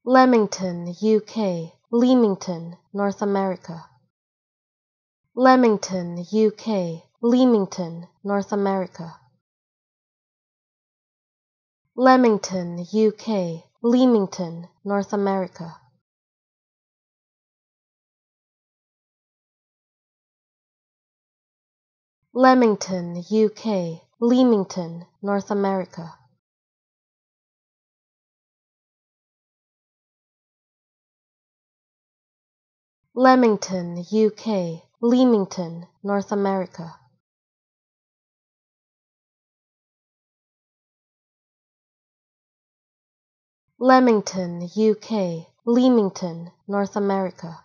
Leamington, UK, Leamington, North America. Leamington, UK, Leamington, North America. Leamington, UK, Leamington, North America. Leamington, UK, Leamington, North America. Leamington, UK, Leamington, North America. Leamington, UK, Leamington, North America.